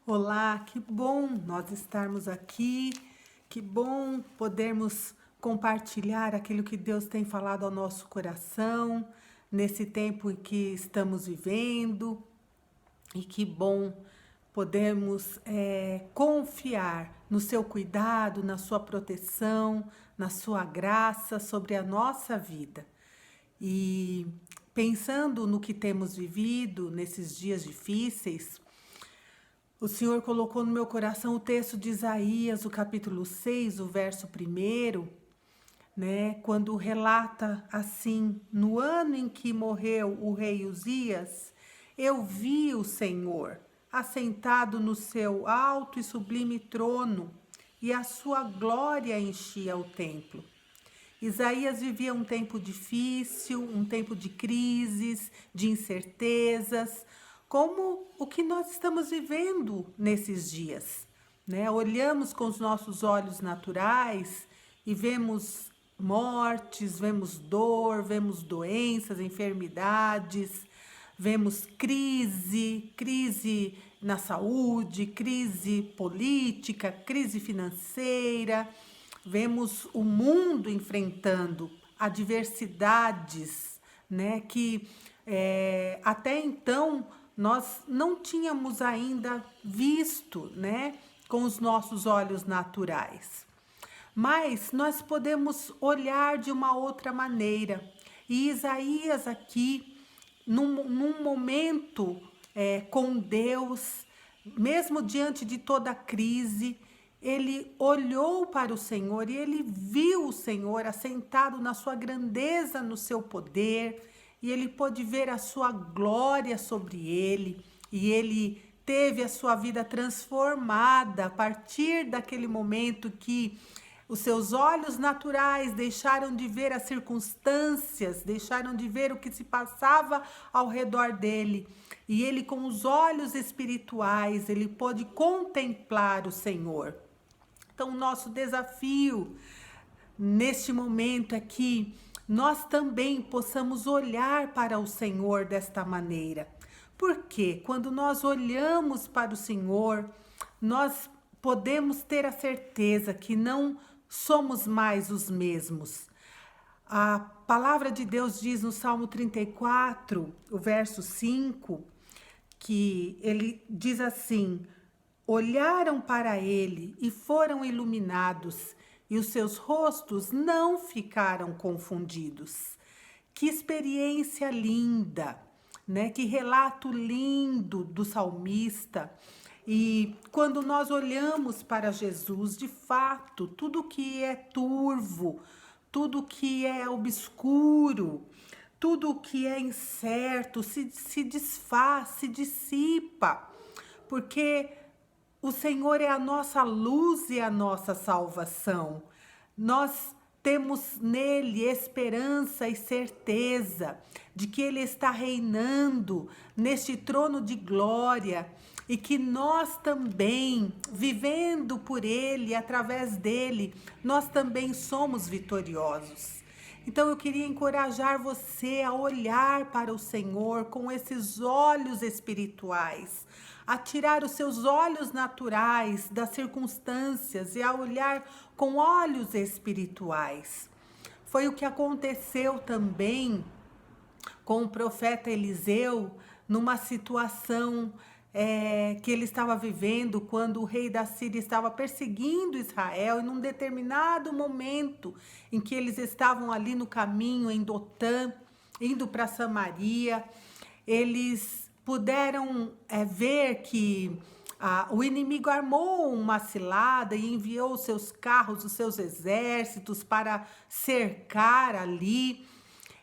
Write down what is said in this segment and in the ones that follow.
Olá, que bom nós estarmos aqui, que bom podermos compartilhar aquilo que Deus tem falado ao nosso coração nesse tempo em que estamos vivendo e que bom podemos confiar no seu cuidado, na sua proteção, na sua graça sobre a nossa vida. E pensando no que temos vivido nesses dias difíceis, o Senhor colocou no meu coração o texto de Isaías, o capítulo 6, o verso 1, né? Quando relata assim: no ano em que morreu o rei Uzias, eu vi o Senhor assentado no seu alto e sublime trono, e a sua glória enchia o templo. Isaías vivia um tempo difícil, um tempo de crises, de incertezas, como o que nós estamos vivendo nesses dias, né? Olhamos com os nossos olhos naturais e vemos mortes, vemos dor, vemos doenças, enfermidades, vemos crise na saúde, crise política, crise financeira. Vemos o mundo enfrentando adversidades, né, que até então nós não tínhamos ainda visto, né, com os nossos olhos naturais. Mas nós podemos olhar de uma outra maneira. E Isaías aqui, num momento com Deus, mesmo diante de toda a crise, ele olhou para o Senhor e ele viu o Senhor assentado na sua grandeza, no seu poder, e ele pôde ver a sua glória sobre ele, e ele teve a sua vida transformada a partir daquele momento que os seus olhos naturais deixaram de ver as circunstâncias, deixaram de ver o que se passava ao redor dele. E ele, com os olhos espirituais, ele pôde contemplar o Senhor. Então, o nosso desafio neste momento é que nós também possamos olhar para o Senhor desta maneira. Porque quando nós olhamos para o Senhor, nós podemos ter a certeza que não somos mais os mesmos. A palavra de Deus diz no Salmo 34, o verso 5, que ele diz assim: olharam para ele e foram iluminados, e os seus rostos não ficaram confundidos. Que experiência linda, né? Que relato lindo do salmista. E quando nós olhamos para Jesus, de fato, tudo que é turvo, tudo que é obscuro, tudo que é incerto se desfaz, se dissipa, porque o Senhor é a nossa luz e a nossa salvação. Nós temos nele esperança e certeza de que ele está reinando neste trono de glória e que nós também, vivendo por ele, através dele, nós também somos vitoriosos. Então eu queria encorajar você a olhar para o Senhor com esses olhos espirituais, a tirar os seus olhos naturais das circunstâncias e a olhar com olhos espirituais. Foi o que aconteceu também com o profeta Eliseu numa situação que ele estava vivendo quando o rei da Síria estava perseguindo Israel, e num determinado momento em que eles estavam ali no caminho em Dotã, indo para Samaria, eles puderam ver que o inimigo armou uma cilada e enviou os seus carros, os seus exércitos para cercar ali.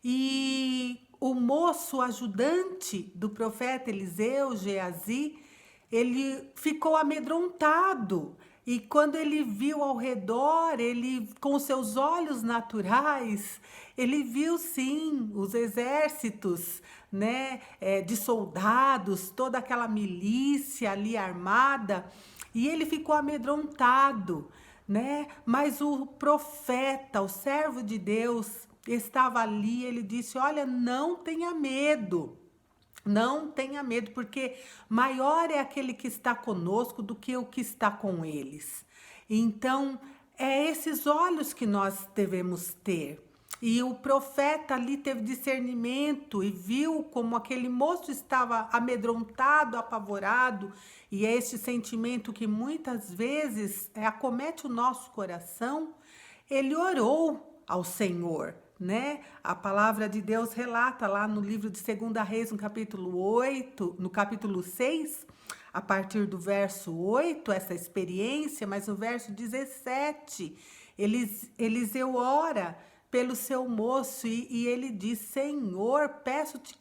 E o moço ajudante do profeta Eliseu, Geazi, ele ficou amedrontado. E quando ele viu ao redor, ele, com seus olhos naturais, ele viu sim os exércitos, né, de soldados, toda aquela milícia ali armada, e ele ficou amedrontado, né? Mas o profeta, o servo de Deus, estava ali, ele disse: olha, não tenha medo. Não tenha medo, porque maior é aquele que está conosco do que o que está com eles. Então, é esses olhos que nós devemos ter. E o profeta ali teve discernimento e viu como aquele moço estava amedrontado, apavorado, e é este sentimento que muitas vezes acomete o nosso coração. Ele orou ao Senhor, né? A palavra de Deus relata lá no livro de 2 Reis, no capítulo 8, no capítulo 6, a partir do verso 8, essa experiência, mas no verso 17, Eliseu ora pelo seu moço e ele diz: Senhor, peço-te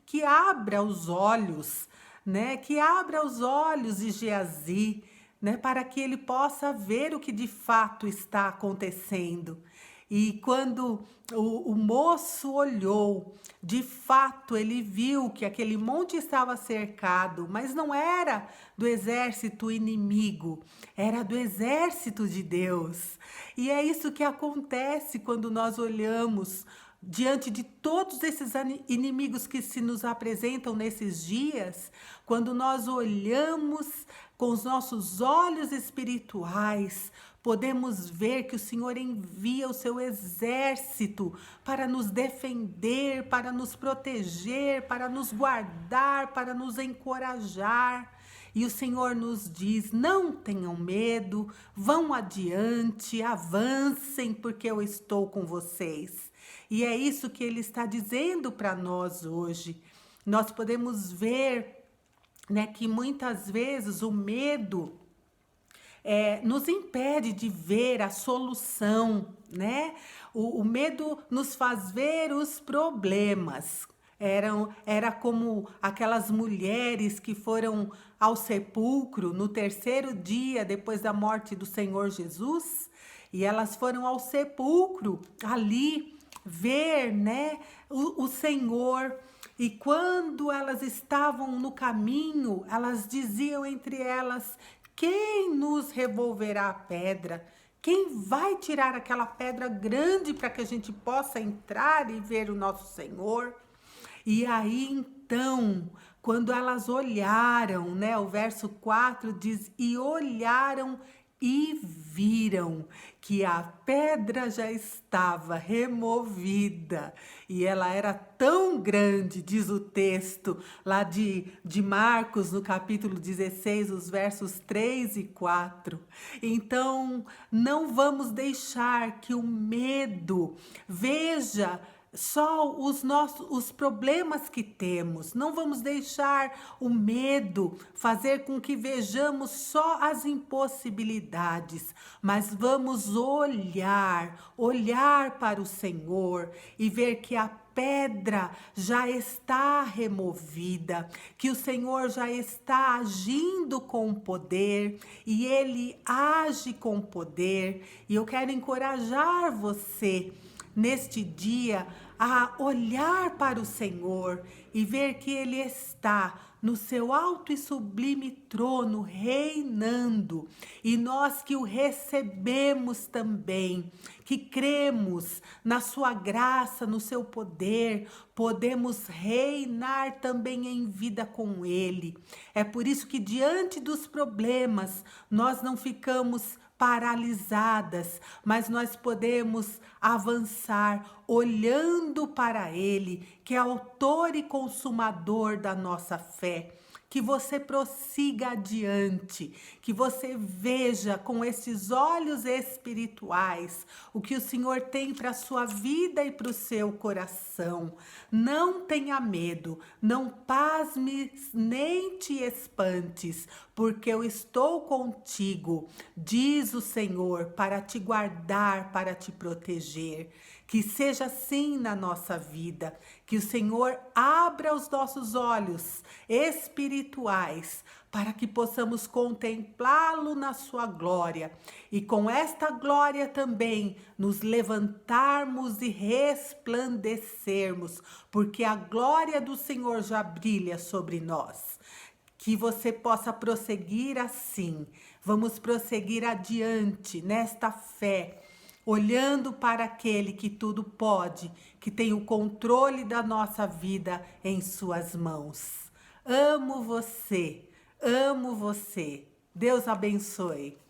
que abra os olhos, né? Que abra os olhos de Geazi, né? Para que ele possa ver o que de fato está acontecendo. E quando o moço olhou, de fato ele viu que aquele monte estava cercado, mas não era do exército inimigo, era do exército de Deus. E é isso que acontece quando nós olhamos diante de todos esses inimigos que se nos apresentam nesses dias, quando nós olhamos com os nossos olhos espirituais, podemos ver que o Senhor envia o seu exército para nos defender, para nos proteger, para nos guardar, para nos encorajar. E o Senhor nos diz: não tenham medo, vão adiante, avancem, porque eu estou com vocês. E é isso que Ele está dizendo para nós hoje. Nós podemos ver, né, que muitas vezes o medo nos impede de ver a solução, né? O medo nos faz ver os problemas. Era como aquelas mulheres que foram ao sepulcro no terceiro dia depois da morte do Senhor Jesus, e elas foram ao sepulcro ali ver, né, o Senhor. E quando elas estavam no caminho, elas diziam entre elas: quem nos revolverá a pedra? Quem vai tirar aquela pedra grande para que a gente possa entrar e ver o nosso Senhor? E aí então, quando elas olharam, né? O verso 4 diz: e olharam e viram que a pedra já estava removida e ela era tão grande, diz o texto lá de Marcos, no capítulo 16, os versos 3 e 4. Então, não vamos deixar que o medo veja só os problemas que temos. Não vamos deixar o medo fazer com que vejamos só as impossibilidades, mas vamos olhar para o Senhor e ver que a pedra já está removida, que o Senhor já está agindo com poder e Ele age com poder. E eu quero encorajar você neste dia a olhar para o Senhor e ver que Ele está no seu alto e sublime trono reinando, e nós que o recebemos também, que cremos na sua graça, no seu poder, podemos reinar também em vida com Ele. É por isso que diante dos problemas nós não ficamos paralisadas, mas nós podemos avançar olhando para Ele, que é autor e consumador da nossa fé. Que você prossiga adiante, que você veja com esses olhos espirituais o que o Senhor tem para a sua vida e para o seu coração. Não tenha medo, não pasmes nem te espantes, porque eu estou contigo, diz o Senhor, para te guardar, para te proteger. Que seja assim na nossa vida, que o Senhor abra os nossos olhos espirituais para que possamos contemplá-lo na sua glória e com esta glória também nos levantarmos e resplandecermos, porque a glória do Senhor já brilha sobre nós. Que você possa prosseguir assim. Vamos prosseguir adiante nesta fé, olhando para aquele que tudo pode, que tem o controle da nossa vida em suas mãos. Amo você, amo você. Deus abençoe.